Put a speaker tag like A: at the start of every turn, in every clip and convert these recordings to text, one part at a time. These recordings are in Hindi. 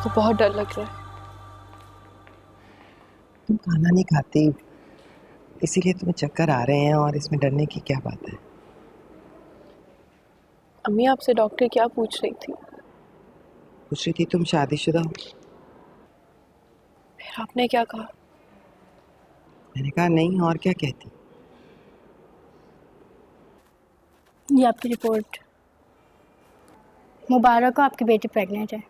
A: को बहुत डर लग रहा है।
B: तुम खाना नहीं खाती, इसीलिए तुम्हें चक्कर आ रहे हैं, और इसमें डरने की क्या बात है?
A: अम्मी आपसे डॉक्टर क्या पूछ रही थी?
B: पूछ रही थी तुम शादीशुदा हो।
A: फिर आपने क्या कहा?
B: मैंने कहा नहीं, और क्या कहती?
C: ये आपकी रिपोर्ट। मुबारक हो, आपकी बेटी प्रेग्नेंट है।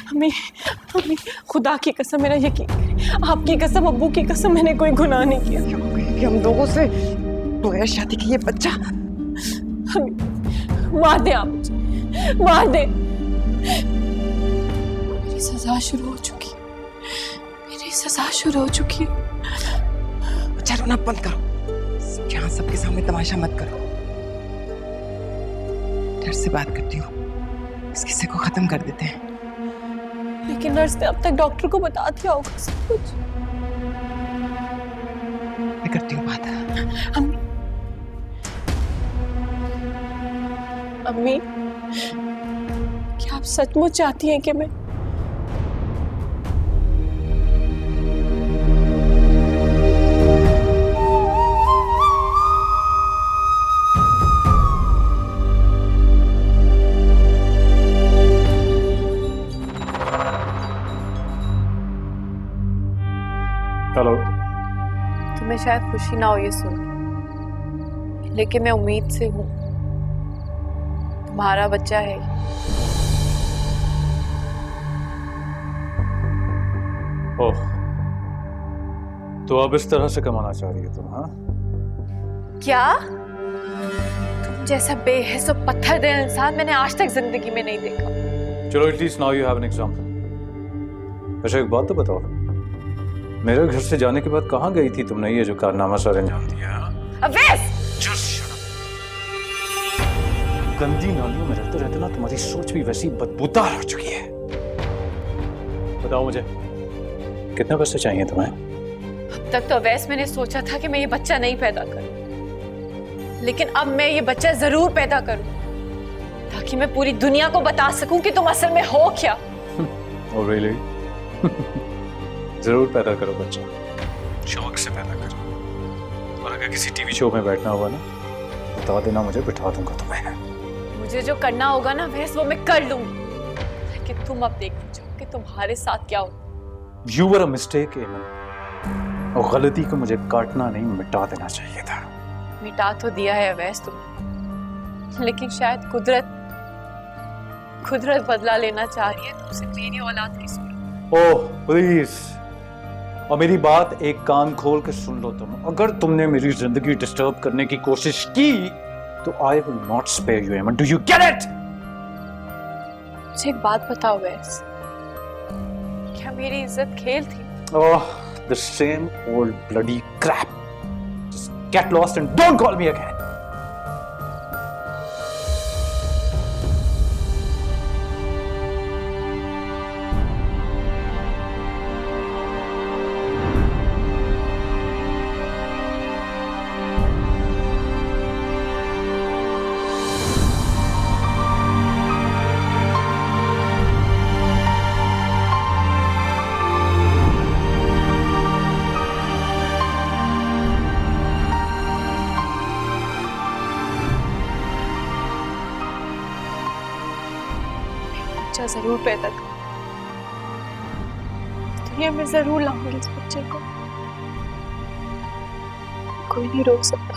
A: अम्मी अम्मी, खुदा की कसम मेरा यकीन करें, आपकी कसम, अब्बू की कसम, मैंने कोई गुनाह नहीं किया।
B: क्यों हो गई कि हम लोगों से? तो है शादी की ये बच्चा।
A: मार दे आप मुझे, मार दे। मेरी सजा शुरू हो चुकी है, मेरी सजा शुरू हो चुकी है।
B: बच्चा रोना बंद करो, यहाँ सबके सामने तमाशा मत करो। डर से बात करती हूँ, इस किस्से को खत्म कर देते हैं।
A: लेकिन नर्स ने अब तक डॉक्टर को बता दिया होगा सब कुछ।
B: मैं करती हूँ बात।
A: अम्मी, अम्मी, क्या आप सचमुच चाहती हैं कि मैं
D: हेलो।
A: तुम्हें शायद खुशी ना हो ये सुन के, लेकिन मैं उम्मीद से हूँ, तुम्हारा बच्चा है।
D: ओह, तो अब इस तरह से कमाना चाह रही है तुम? हाँ,
A: क्या? तुम जैसा बेहिस और पत्थर दिल इंसान मैंने आज तक जिंदगी में नहीं देखा।
D: चलो, at least now you have an example. अच्छा एक बात तो बताओ, मेरे घर से जाने के बाद कहाँ गई थी तुमने ये जो कारनामा सारे अंजाम दिया?
A: अवैस!
D: गंदी नालियों में रहते रहते ना तुम्हारी सोच भी वैसी बदबूदार हो चुकी है। बताओ मुझे, कितने पैसे चाहिए तुम्हें?
A: अब तक तो अवैस मैंने सोचा था कि मैं ये बच्चा नहीं पैदा करूं, लेकिन अब मैं ये बच्चा जरूर पैदा करूं, ताकि मैं पूरी दुनिया को बता सकूं कि तुम असल में हो क्या।
D: Oh really? जरूर पैदा करो बच्चा, शौक से पैदा करो। और अगर किसी टीवी शो में बैठना होगा ना, बता देना मुझे, बिठा दूंगा तुम्हें।
A: मुझे जो करना होगा ना वैस, वो मैं कर लूंगी, लेकिन तुम अब देखना चाहो कि तुम्हारे साथ क्या हो।
D: You were a mistake, एमन। और गलती को मुझे काटना नहीं, मिटा देना चाहिए था।
A: मिटा तो दिया है अवैस तुम, लेकिन शायद कुदरत बदला लेना चाह रही है तुमसे मेरी औलाद की सूरत।
D: ओह प्लीज, और मेरी बात एक कान खोल के सुन लो तुम। अगर तुमने मेरी जिंदगी डिस्टर्ब करने की कोशिश की तो I will not spare you, Aiman. Do you get it?
A: मुझे एक बात बताओ वैस, क्या मेरी इज्जत खेल थी?
D: Oh, the same old bloody crap. Just get lost and don't call me again.
A: बच्चा जरूर पैदा कर, दुनिया में जरूर लाऊंगी इस बच्चे को, कोई नहीं रोक सकता।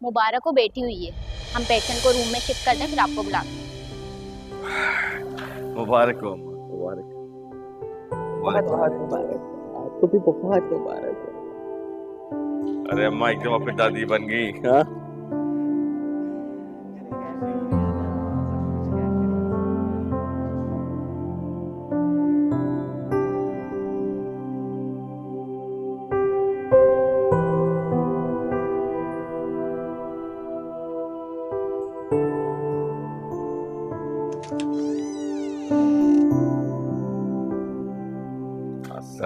C: मुबारक को बेटी हुई है। हम पेशेंट को रूम में शिफ्ट करते हैं, फिर आपको बुलाते हैं।
E: मुबारक हो, मुबारक।
B: बहुत मुबारक, आपको भी बहुत मुबारक हो।
E: अरे अम्मा एकदम अपनी दादी बन गई। हाँ,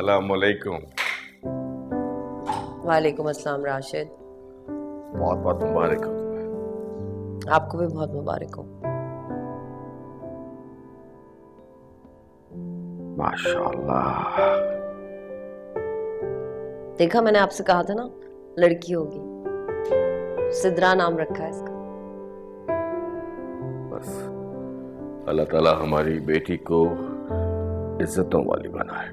E: अस्सलामुअलैकुम।
F: वालेकुम अस्सलाम राशिद।
E: बहुत बहुत मुबारक हो तुम्हें।
F: आपको भी बहुत मुबारक हो।
E: माशाअल्लाह।
F: देखा, मैंने आपसे कहा था ना लड़की होगी। सिद्रा नाम रखा है इसका।
E: बस अल्लाह ताला हमारी बेटी को इज्जतों वाली बनाए।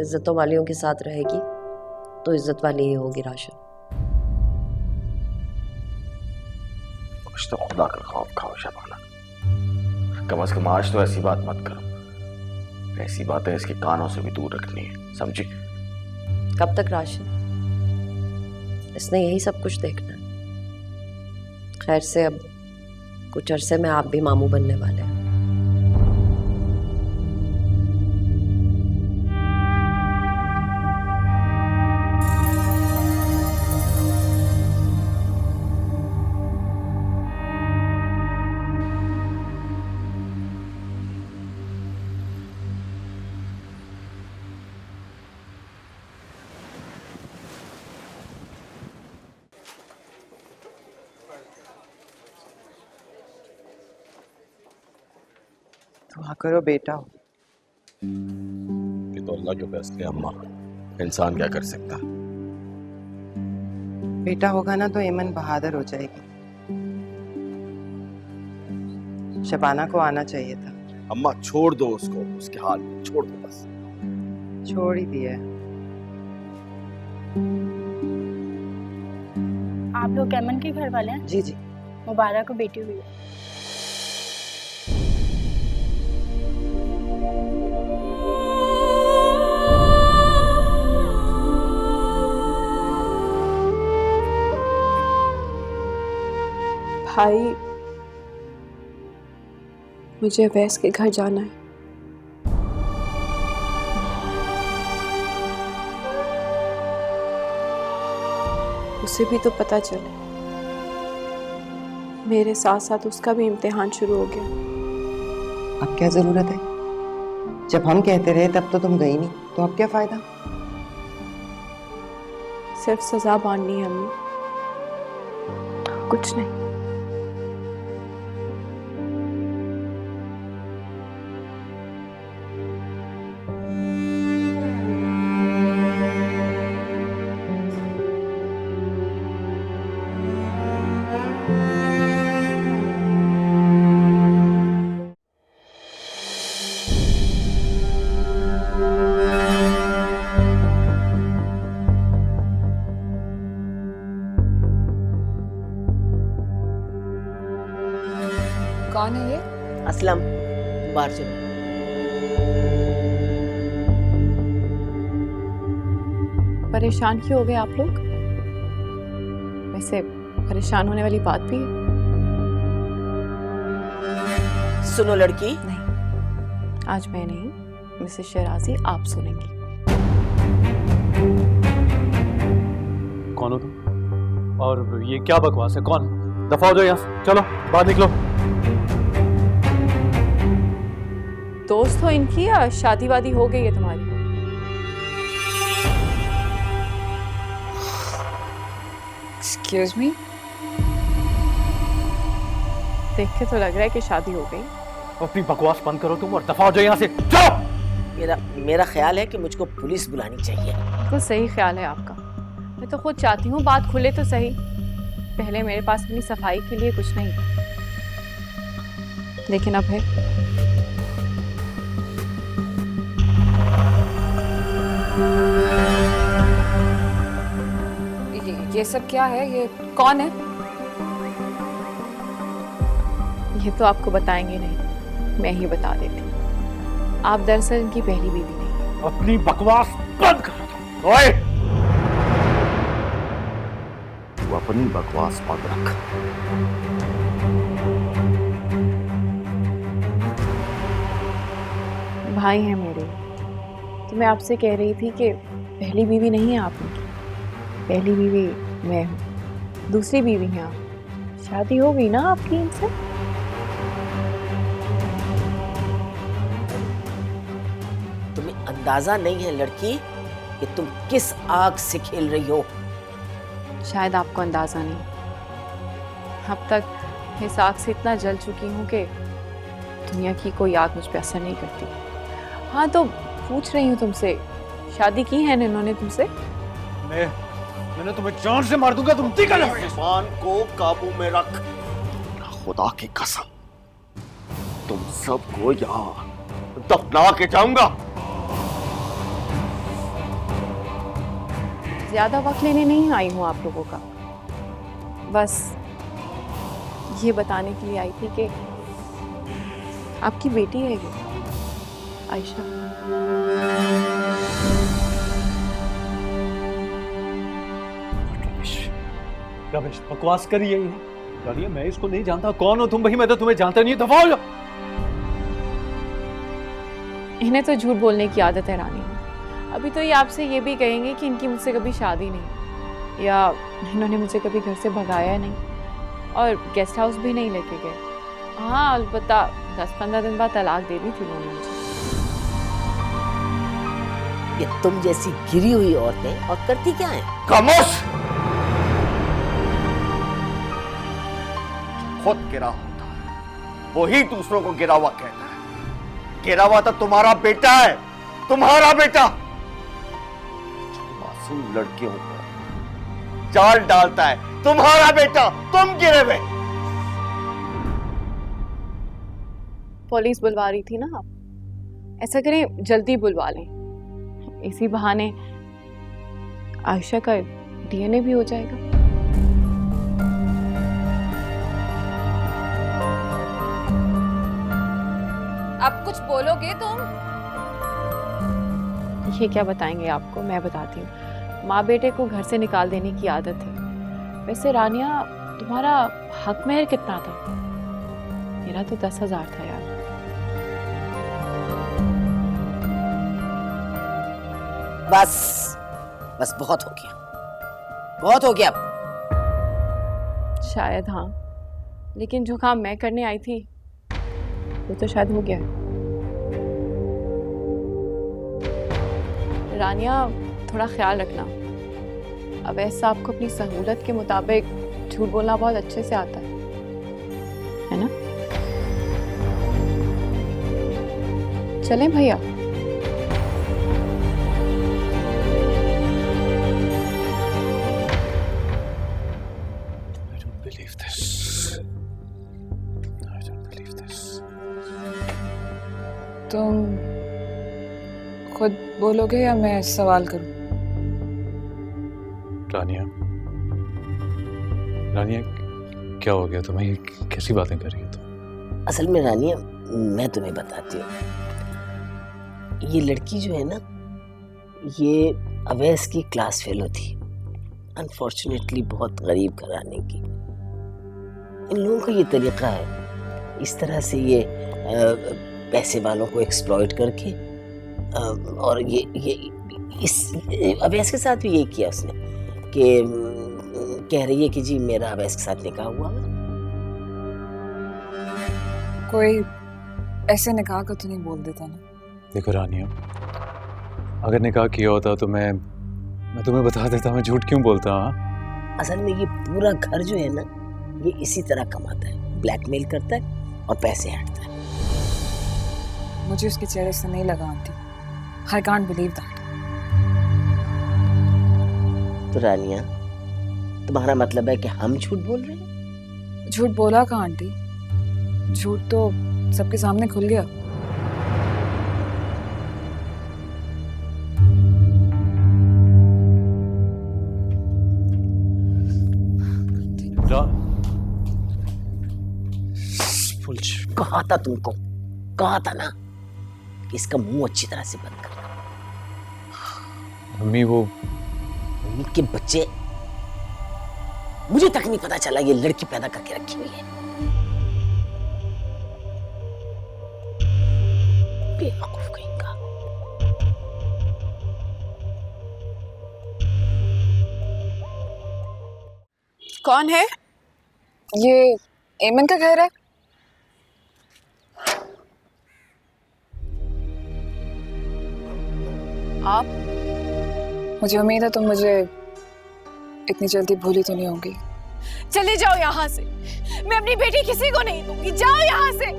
F: इज्जतों वालियों के साथ रहेगी तो इज्जत वाली ही होगी राशिद।
E: कुछ तो खुदा का खौफ खाओ शबाना। कम से कम आज तो ऐसी बात मत करो। ऐसी बातें इसके कानों से भी दूर रखनी है, समझी?
F: कब तक राशिद? इसने यही सब कुछ देखना है। खैर से अब कुछ अरसे में आप भी मामू बनने वाले हैं।
B: दुआ करो बेटा हो।
E: ये तो अल्लाह के फैसले अम्मा, इंसान क्या कर सकता।
B: बेटा होगा ना तो एमन बहादुर हो जाएगी। शबाना को आना चाहिए था।
E: अम्मा छोड़ दो उसको, उसके हाल में छोड़ दो बस।
B: छोड़ ही दिया है।
C: आप लोग कैमन के घर वाले हैं?
B: जी जी।
C: मुबारक को बेटी हुई है।
A: भाई, मुझे अवैस के घर जाना है। उसे भी तो पता चले। मेरे साथ साथ उसका भी इम्तिहान शुरू हो गया।
B: अब क्या जरूरत है? जब हम कहते रहे तब तो तुम गई नहीं, तो अब क्या फायदा?
A: सिर्फ सजा बांधनी है अम्मी, कुछ नहीं।
G: कौन है ये?
H: असलम, बाहर चलो।
A: परेशान क्यों हो गए आप लोग? वैसे परेशान होने वाली बात भी है?
H: सुनो लड़की।
A: नहीं, आज मैं नहीं, मिसेस शराजी आप सुनेंगी।
D: कौन हो तुम? और ये क्या बकवास है? कौन? दफा हो जाओ यहाँ से, चलो बाहर निकलो।
A: दोस्त हो इनकी या शादी वादी हो गई है तुम्हारी?
G: Excuse me?
A: देख के तो लग रहा है कि शादी हो गई।
D: अपनी बकवास बंद करो तुम और दफा हो जाओ यहाँ से, चलो।
H: मेरा ख्याल है कि मुझको पुलिस बुलानी चाहिए।
A: बिल्कुल सही ख्याल है आपका। मैं तो खुद चाहती हूँ बात खुले तो सही। पहले मेरे पास अपनी सफाई के लिए कुछ नहीं था, लेकिन अब है।
G: ये सब क्या है? ये कौन है?
A: ये तो आपको बताएंगे नहीं, मैं ही बता देती हूँ। आप दरअसल इनकी पहली बीवी नहीं।
D: अपनी बकवास बंद करो। ओए,
E: तू अपनी बकवास बंद रख।
A: भाई हैं मेरे, तो मैं आपसे कह रही थी कि पहली बीवी नहीं है आप उनकी। पहली बीवी मैं हूँ, दूसरी बीवी हैं आप। शादी हो गई ना आपकी इनसे?
H: तुम्हें अंदाजा नहीं है लड़की कि तुम किस आग से खेल रही हो।
A: शायद आपको अंदाजा नहीं, अब तक इस आग से इतना जल चुकी हूँ कि दुनिया की कोई आग मुझ पे असर नहीं करती। हाँ तो पूछ रही हूँ तुमसे, शादी की है इन्होंने तुमसे?
D: मैंने तुम्हें जान से मार दूंगा, तुम ठीक है?
E: जुबान को काबू में रख। खुदा की कसम तुम सबको यहाँ दफना के जाऊंगा।
A: ज्यादा वक्त लेने नहीं आई हूँ आप लोगों का, बस ये बताने के लिए आई थी कि आपकी बेटी है ये आयशा।
D: रमेश बकवास करिए ये। मैं इसको नहीं जानता, कौन हो तुम भाई? मैं तो तुम्हें जानता नहीं, दफा हो जाओ।
A: इन्हें तो झूठ बोलने की आदत है रानी। अभी तो ये आपसे ये भी कहेंगे कि इनकी मुझसे कभी शादी नहीं, या इन्होंने मुझे कभी घर से भगाया नहीं और गेस्ट हाउस भी नहीं लेके गए। हाँ अलबत्ता 10-15 दिन बाद तलाक दे दी थी उन्होंने मुझे।
H: ये तुम जैसी गिरी हुई औरतें और करती क्या है?
E: खामोश। खुद गिरा होता है वही दूसरों को गिरा हुआ कहता है। गिरा हुआ तो तुम्हारा बेटा है, तुम्हारा बेटा। मासूम लड़कियों को जाल डालता है तुम्हारा बेटा, तुम गिरे हुए।
A: पुलिस बुलवा रही थी ना आप, ऐसा करें जल्दी बुलवा लें, इसी बहाने आयशा का डीएनए भी हो जाएगा।
G: आप कुछ बोलोगे तुम?
A: ये क्या बताएंगे आपको, मैं बताती हूँ। माँ बेटे को घर से निकाल देने की आदत है। वैसे रानिया तुम्हारा हक मेहर कितना था? मेरा तो 10,000 था यार।
H: बस बस बहुत हो गया, बहुत हो गया।
A: शायद हाँ, लेकिन जो काम मैं करने आई थी वो तो शायद हो गया। रानिया थोड़ा ख्याल रखना, अवैस साहब को अपनी सहूलत के मुताबिक झूठ बोलना बहुत अच्छे से आता है ना? चलें भैया?
G: तुम खुद बोलोगे या मैं सवाल करूं?
D: रानिया, रानिया क्या हो गया तुम्हें? ये कैसी बातें कर रही हो तुम?
H: असल में रानिया मैं तुम्हें बताती हूँ, ये लड़की जो है ना, ये अवैस की क्लास फेलो थी। अनफॉर्चुनेटली बहुत गरीब घराने की। इन लोगों का ये तरीका है, इस तरह से ये पैसे वालों को एक्सप्लॉइट करके, और ये इस अवैस के साथ भी यही किया उसने कि कह रही है कि जी मेरा अवैस के साथ निकाह हुआ।
G: कोई ऐसे निकाह का तो नहीं बोल देता ना?
D: देखो रानिया, अगर निकाह किया होता तो मैं तुम्हें बता देता। मैं झूठ क्यों बोलता? हाँ,
H: असल में ये पूरा घर जो है ना, ये इसी तरह कमाता है, ब्लैकमेल करता है और पैसे हटता है।
G: मुझे उसके चेहरे से नहीं लगा aunty. I can't believe that.
H: तो रानिया, तुम्हारा मतलब है कि हम झूठ बोल रहे हैं?
G: झूठ बोला कहाँ आंटी? झूठ तो सबके सामने खुल गया।
H: कहा था तुमको, कहा था ना कि इसका मुंह अच्छी तरह से बंद करना।
D: मम्मी वो
H: मम्मी के बच्चे, मुझे तक नहीं पता चला ये लड़की पैदा करके रखी हुई है। बेवकूफ कहीं का।
G: कौन है ये? एमन का घर है?
A: आप
G: मुझे उम्मीद है तुम मुझे इतनी जल्दी भूली तो नहीं होगी।
A: चले जाओ यहाँ से, मैं अपनी बेटी किसी को नहीं दूंगी, जाओ यहाँ से।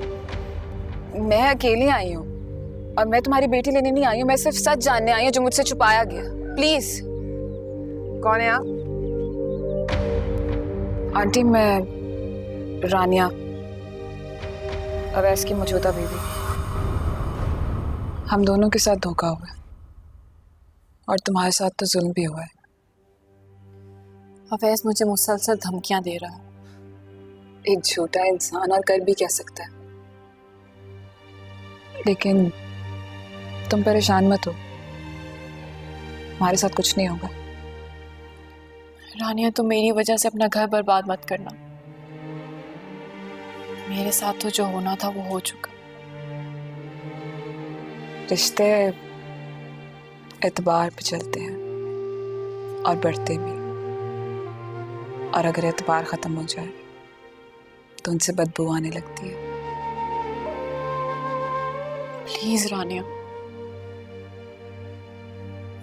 G: मैं अकेली आई हूँ और मैं तुम्हारी बेटी लेने नहीं आई हूँ, मैं सिर्फ सच जानने आई हूँ जो मुझसे छुपाया गया। प्लीज।
B: कौन है आप?
G: आंटी, मैं रानिया, अवैस की मौजूदा बीवी। हम दोनों के साथ धोखा हुआ है और तुम्हारे साथ तो जुल्म भी हुआ है।
A: अवैस मुझे मुसलसल धमकियां दे रहा है।
G: एक झूठा इंसान और कर भी क्या सकता है, लेकिन तुम परेशान मत हो, हमारे साथ कुछ नहीं होगा।
A: रानिया, तुम मेरी वजह से अपना घर बर्बाद मत करना। मेरे साथ तो जो होना था वो हो चुका।
G: रिश्ते एतबार पे चलते हैं और बढ़ते भी, और अगर एतबार खत्म हो जाए तो उनसे बदबू आने लगती है।
A: प्लीज रानिया,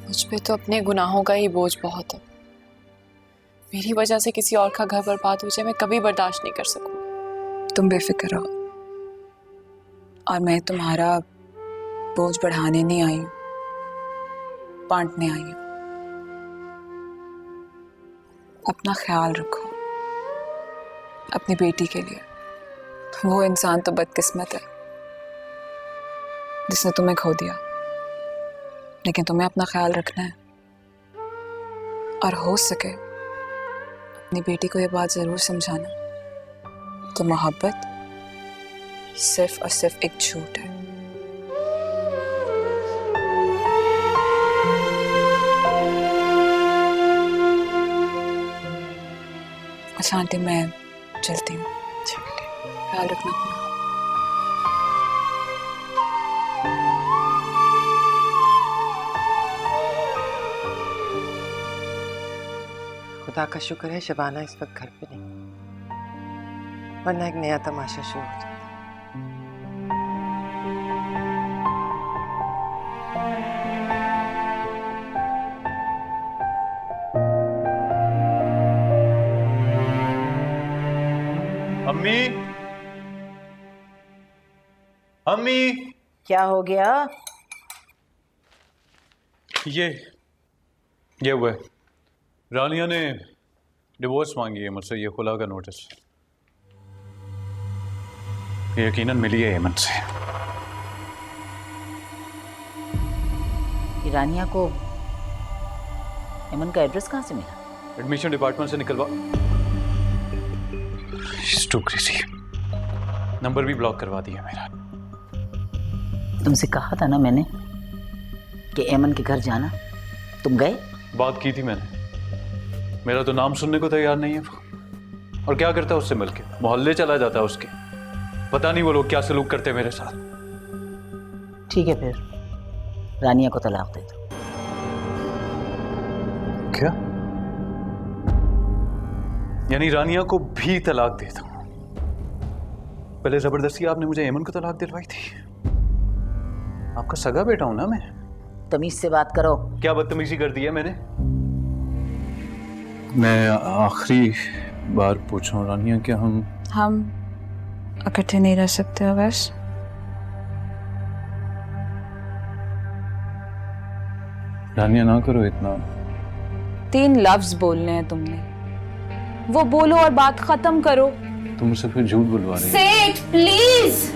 A: मुझ पे तो अपने गुनाहों का ही बोझ बहुत है। मेरी वजह से किसी और का घर बर्बाद हो जाए, मैं कभी बर्दाश्त नहीं कर सकूंगी।
G: तुम बेफिक्र रहो, और मैं तुम्हारा बोझ बढ़ाने नहीं आई हूं, बांटने आई हूं। अपना ख्याल रखो अपनी बेटी के लिए। वो इंसान तो बदकिस्मत है जिसने तुम्हें खो दिया, लेकिन तुम्हें अपना ख्याल रखना है, और हो सके अपनी बेटी को ये बात जरूर समझाना कि मोहब्बत सिर्फ और सिर्फ एक झूठ है। अच्छा आंटी, मैं चलती हूँ, ख्याल रखना अपना।
B: खुदा का शुक्र है शबाना इस वक्त घर पे नहीं, वरना एक नया तमाशा शुरू हो जाता।
D: अम्मी, अम्मी,
H: क्या हो गया?
D: ये हुआ है। रानिया ने डिवोर्स मांगी है मुझसे, ये खुला का नोटिस। ये यकीनन मिली है हेमंत से।
H: रानिया को हेमंत का एड्रेस कहाँ से मिला?
D: एडमिशन डिपार्टमेंट से निकलवा। She's too crazy। नंबर भी ब्लॉक करवा दिया मेरा।
H: तुमसे कहा था ना मैंने कि एमन के घर जाना, तुम गए?
D: बात की थी मैंने, मेरा तो नाम सुनने को तैयार नहीं है वो। और क्या करता है उससे मिलके, मोहल्ले चला जाता है उसके। पता नहीं वो लोग क्या सलूक करते हैं मेरे साथ।
H: ठीक है, फिर रानिया को तलाक दे दो।
D: क्या? यानी रानिया को भी तलाक दे दूं? पहले जबरदस्ती आपने मुझे एमन को तलाक दिलवाई थी। आपका सगा बेटा हूं ना मैं।
H: तमीज से बात करो।
D: क्या बदतमीजी कर दी है मैंने? मैं आखिरी बार पूछ रहा हूँ रानिया, क्या हम
G: इकट्ठे नहीं रह सकते अवैस?
D: रानिया ना करो इतना।
G: 3 लफ्ज बोलने हैं तुमने, वो बोलो और बात खत्म करो।
D: तुम मुझसे फिर झूठ बुलवा रही हो।
C: Say it, please।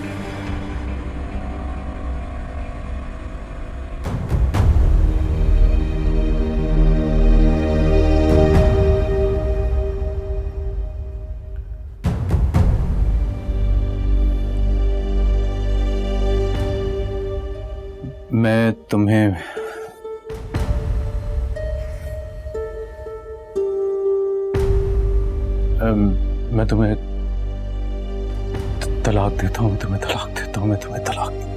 D: मैं तुम्हें मैं तुम्हें तलाक देता हूँ, मैं तुम्हें तलाक देता हूँ, मैं तुम्हें तलाक देता हूँ।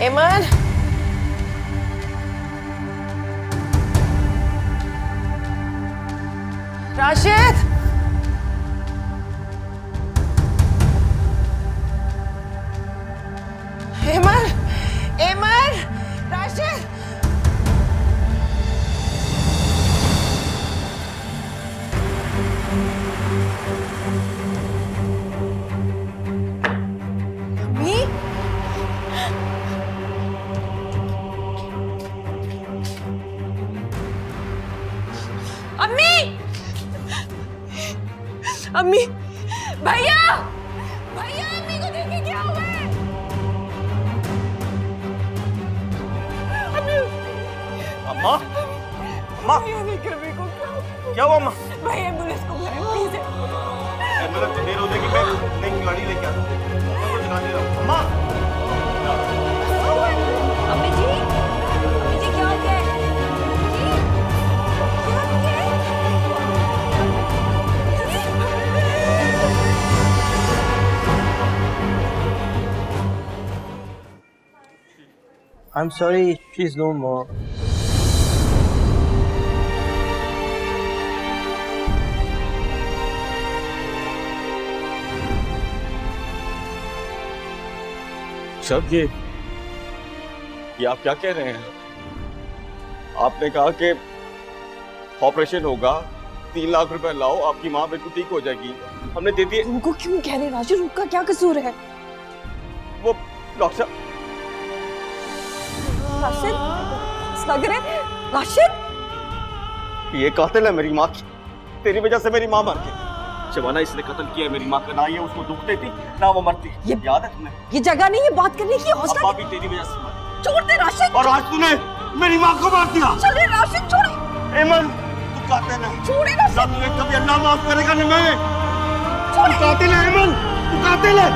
B: एमन, राशिद, एमन, एमन, राशिद। अम्मी, अम्मी, अम्मी, भैया, भैया, अम्मी को देखिए क्या हुआ है। अम्मी,
E: अम्मा, अम्मा, क्या हुआ अम्मा?
B: भाई एम्बुलेंस को बुलाएं प्लीज।
E: एम्बुलेंस देर हो जाएगी, मैं नई गाड़ी लेके आता हूँ। मैं कुछ गाड़ी लाऊं। अम्मा,
F: अम्मी जी, क्या हो गया है?
I: I'm sorry, she's no more.
E: Sir ये आप क्या कह रहे हैं? आपने कहा कि ऑपरेशन होगा, 3 लाख रुपए लाओ, आपकी माँ बिल्कुल ठीक हो जाएगी। हमने दे दिए।
B: उनको क्यों कह रहे राजू? उनका क्या कसूर है?
E: वो डॉक्टर
B: राशिद, लग रहे राशिद,
E: ये कातिल है मेरी माँ की। तेरी वजह से मेरी माँ मर गई। शबाना, इसने कत्ल किया मेरी माँ का। ना ये उसको दुख देती, ना वो मरती। ये याद है तुम्हें?
B: ये जगह नहीं है बात करने की। हौसला
E: अब्बा भी तेरी वजह से मर।
B: छोड़ दे राशिद।
E: और आज तूने मेरी माँ को मार दिया।
B: चले राशिद, छोड़े।
E: एमन, तू कातिल है।
B: छोड़े राशिद।
E: ना तुझे कभी अल्लाह माफ करेगा ना मैं। तू कातिल है एमन, तू कातिल है।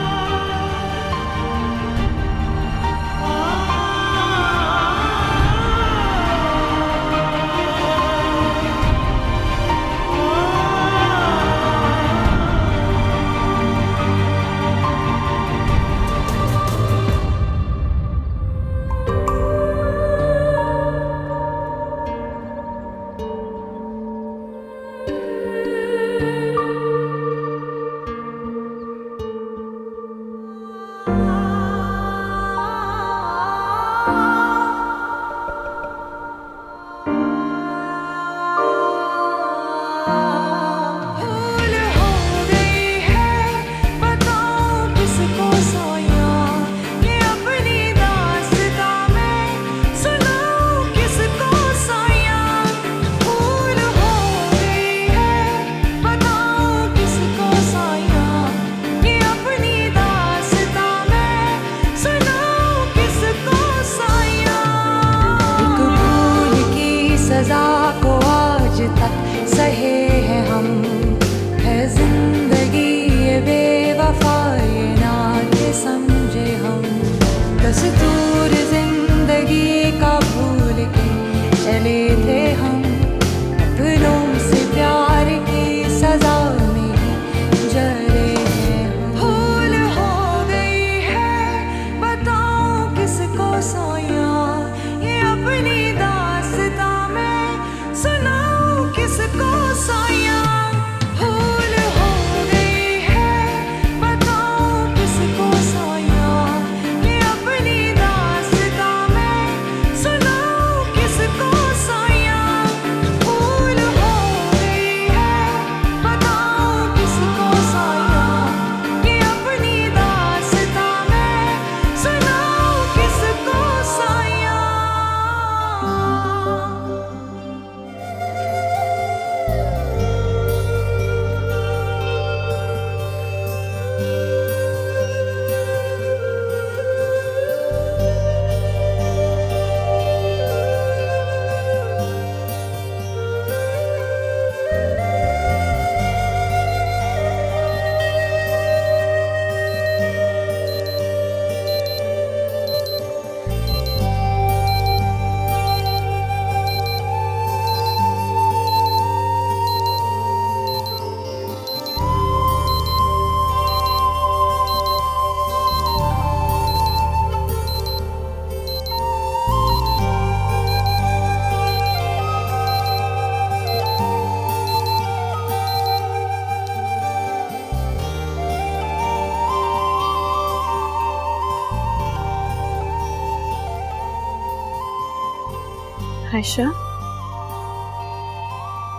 A: आयशा,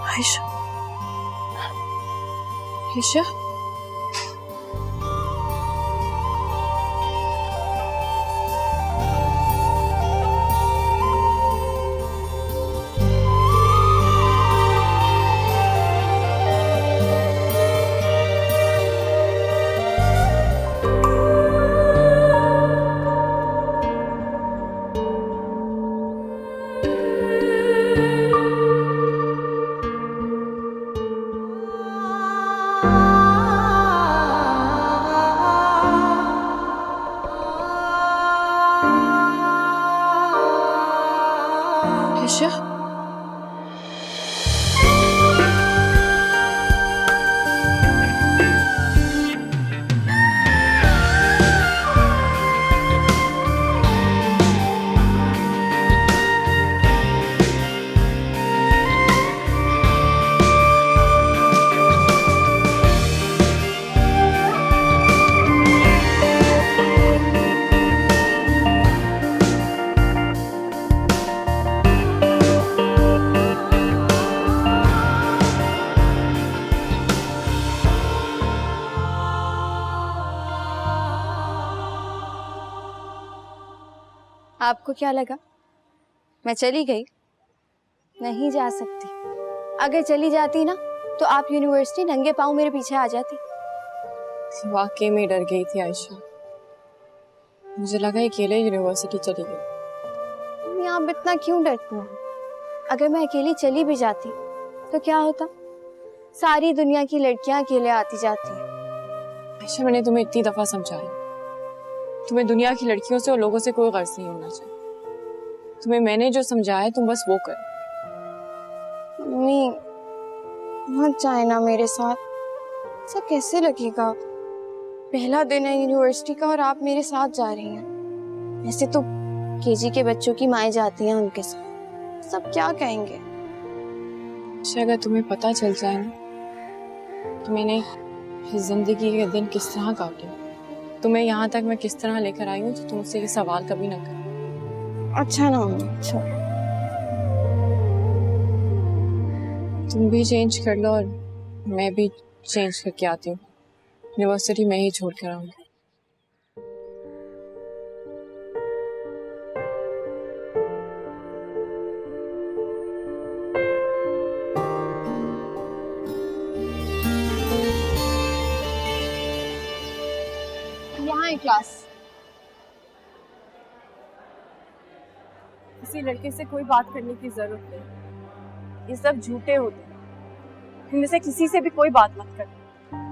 A: आयशा, आयशा, आयशा,
J: आपको क्या लगा मैं चली गई? नहीं जा सकती। अगर चली जाती ना तो आप यूनिवर्सिटी नंगे पाँव मेरे पीछे आ जाती।
A: वाकई में डर गई थी आयशा। मुझे लगा अकेले यूनिवर्सिटी चली गई।
J: आप इतना क्यों डरती हैं? अगर मैं अकेली चली भी जाती तो क्या होता? सारी दुनिया की लड़कियां अकेले आती जाती हैं।
A: आयशा, मैंने तुम्हें इतनी दफा समझाया, तुम्हें दुनिया की लड़कियों से और लोगों से कोई गर्ज नहीं होना चाहिए। तुम्हें मैंने जो समझाया तुम बस वो करो।
J: मम्मी मत जाए ना मेरे साथ, ऐसा कैसे लगेगा? पहला दिन है यूनिवर्सिटी का और आप मेरे साथ जा रही हैं। ऐसे तो केजी के बच्चों की माएँ जाती हैं उनके साथ, सब क्या कहेंगे?
A: आयशा, अगर तुम्हें पता चल जाए ना कि मैंने जिंदगी के दिन किस तरह काटे, तुम्हें यहाँ तक मैं किस तरह लेकर आई हूँ, तो तुम मुझसे ये सवाल कभी ना करो।
J: अच्छा ना मम्मी, अच्छा।
A: तुम भी चेंज कर लो और मैं भी चेंज करके आती हूँ। यूनिवर्सिटी में ही छोड़ कर आऊँगी।
J: यहाँ है क्लास।
A: किसी लड़के से कोई बात करने की जरूरत नहीं, ये सब झूठे होते हैं। इनमें से किसी से भी कोई बात मत कर।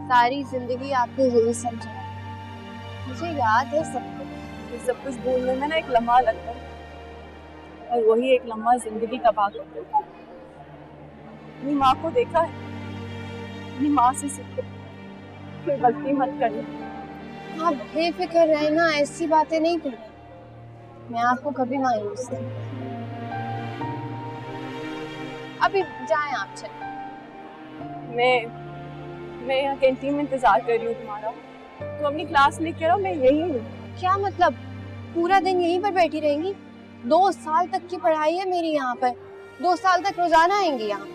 J: सारी जिंदगी आपने यही समझा, मुझे याद है सब कुछ।
A: ये सब कुछ भूलने में ना एक लम्हा लगता है, और वही एक लम्हा जिंदगी तबाह कर देता है। अपनी माँ को देखा है, अपनी माँ से सीखो, कोई गलती मत करना।
J: आप बेफिक्र रहे ना, ऐसी बातें नहीं करें। मैं आपको कभी मायूस नहीं। अभी जाएं आप, चलें। मैं यहाँ कैंटीन में इंतजार कर रही हूँ तुम्हारा। तुम अपनी क्लास लेके आओ, मैं यही हूँ। क्या मतलब? पूरा दिन यहीं पर बैठी रहेंगी? 2 साल तक की पढ़ाई है मेरी यहाँ पर। 2 साल तक रोजाना आएंगी यहाँ?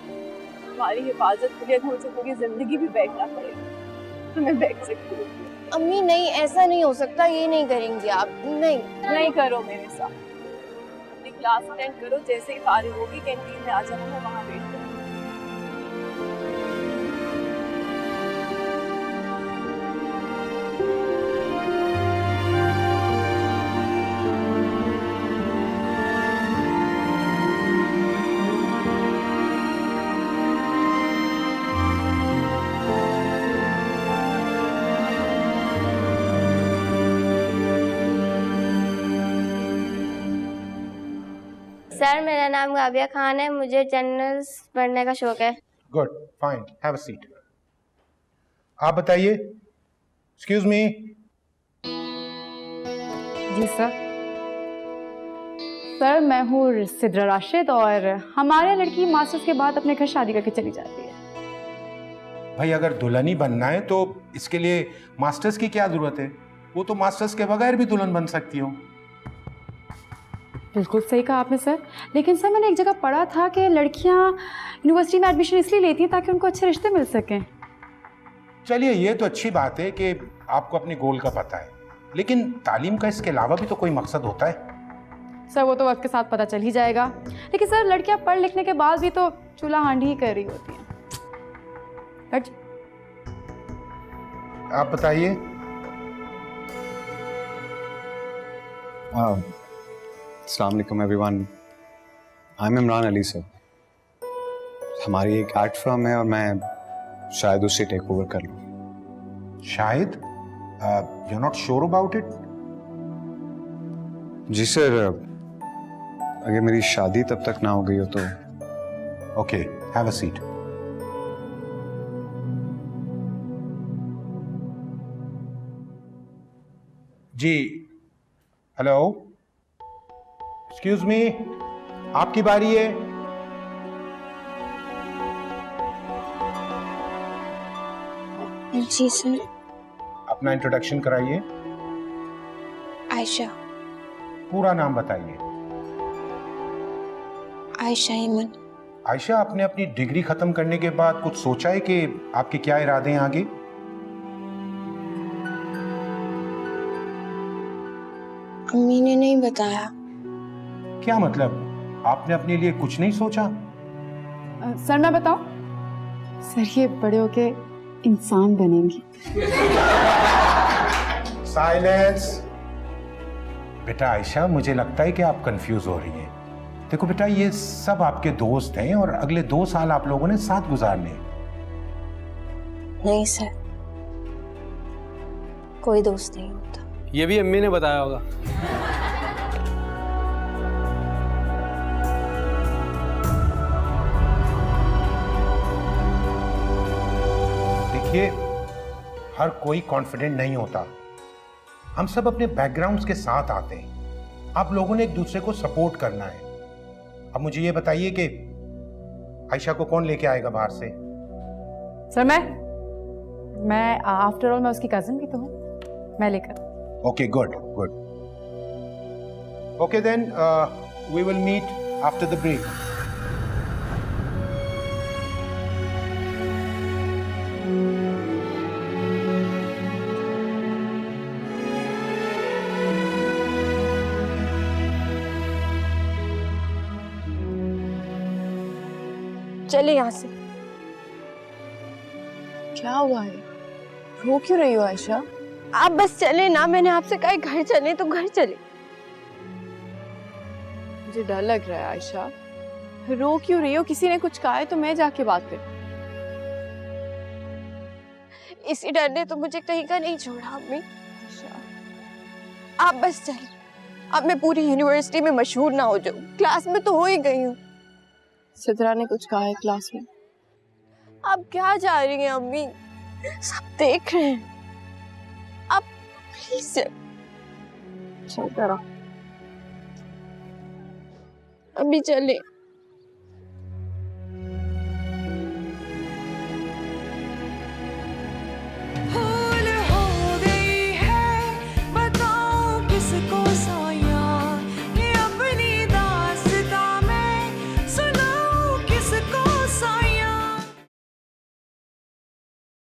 A: तुम्हारी हिफाजत के लिए मुझे पूरी जिंदगी भी बैठना पड़ेगा, तो मैं बैठ सकती हूँ।
J: अम्मी नहीं, ऐसा नहीं हो सकता। ये नहीं करेंगी आप। नहीं
A: करो मेरे साथ। अपनी क्लास अटेंड करो, जैसे ही फारिग होगी कैंटीन में आ जाना, मैं वहाँ बैठ जाऊंगी।
K: सर, मेरा नाम गाबिया खान है, मुझे जर्नल्स पढ़ने का शौक है।
L: Good, fine, have a seat. आप बताइए। Excuse me.
M: जी सर। सर, मैं हूँ सिद्रा राशिद और हमारे लड़की मास्टर्स के बाद अपने घर शादी करके चली जाती है।
L: भाई, अगर दुल्हन ही बनना है तो इसके लिए मास्टर्स की क्या जरूरत है? वो तो मास्टर्स के बगैर भी दुल्हन बन सकती हो।
M: बिल्कुल सही कहा आपने सर, लेकिन सर मैंने एक जगह पढ़ा था कि लड़कियां यूनिवर्सिटी में एडमिशन इसलिए लेती हैं ताकि उनको अच्छे रिश्ते मिल सकें।
L: चलिए, ये तो अच्छी बात है कि आपको अपने गोल का पता है, लेकिन तालीम का इसके अलावा भी तो कोई मकसद होता है।
M: सर वो तो वक्त के साथ पता चल ही जाएगा, लेकिन सर लड़कियां पढ़ लिखने के बाद भी तो चूल्हा हांडी ही कर रही होती हैं।
L: आप बताइए।
N: अस्सलाम वालेकुम everyone, I am Imran Ali sir. हमारी एक आर्ट फर्म है और मैं शायद उससे टेक ओवर कर लूँ।
L: शायद? You are not sure about it?
N: जी सर, अगर मेरी शादी तब तक ना हो गई हो तो।
L: Okay, have a seat. जी, हेलो, एक्सक्यूज मी, आपकी बारी है।
J: जी सर।
L: अपना इंट्रोडक्शन कराइए।
J: आयशा।
L: पूरा नाम बताइए।
J: आयशा ईमन।
L: आयशा, आपने अपनी डिग्री खत्म करने के बाद कुछ सोचा है कि आपके क्या इरादे हैं आगे?
J: अम्मी ने नहीं बताया।
L: क्या मतलब, आपने अपने लिए कुछ नहीं सोचा?
M: सर मैं बताऊं? सर ये बड़े होके इंसान बनेंगी।
L: साइलेंस। बेटा आयशा, मुझे लगता है कि आप कंफ्यूज हो रही हैं। देखो बेटा, ये सब आपके दोस्त हैं और अगले 2 साल आप लोगों ने साथ गुजारने हैं।
J: नहीं सर, कोई दोस्त नहीं होता।
I: ये भी अम्मी ने बताया होगा।
L: देखिए, हर कोई कॉन्फिडेंट नहीं होता। हम सब अपने बैकग्राउंड्स के साथ आते हैं। आप लोगों ने एक दूसरे को सपोर्ट करना है। अब मुझे ये बताइए कि आयशा को कौन लेके आएगा बाहर से?
M: सर मैं आफ्टर ऑल मैं उसकी कजिन भी तो हूँ, मैं लेकर।
L: Okay, good, good. Okay then, we will meet after the break.
J: चले यहाँ से।
A: क्या हुआ है? रो क्यों रही हो आयशा?
J: आप बस चले ना, मैंने आपसे कहा घर चले तो घर चले।
A: मुझे डर लग रहा है आयशा। रो क्यों रही हो? किसी ने कुछ कहा है तो मैं जाके बात करूं।
J: इसी डर ने तो मुझे कहीं का नहीं छोड़ा अम्मी। आप बस चले, अब मैं पूरी यूनिवर्सिटी में मशहूर ना हो जाऊं। क्लास में तो हो ही गई हूँ।
A: सिद्रा ने कुछ कहा है क्लास में?
J: आप क्या जा रही हैं अम्मी? सब देख रहे हैं। आप प्लीज
A: चल करो।
J: अभी चले।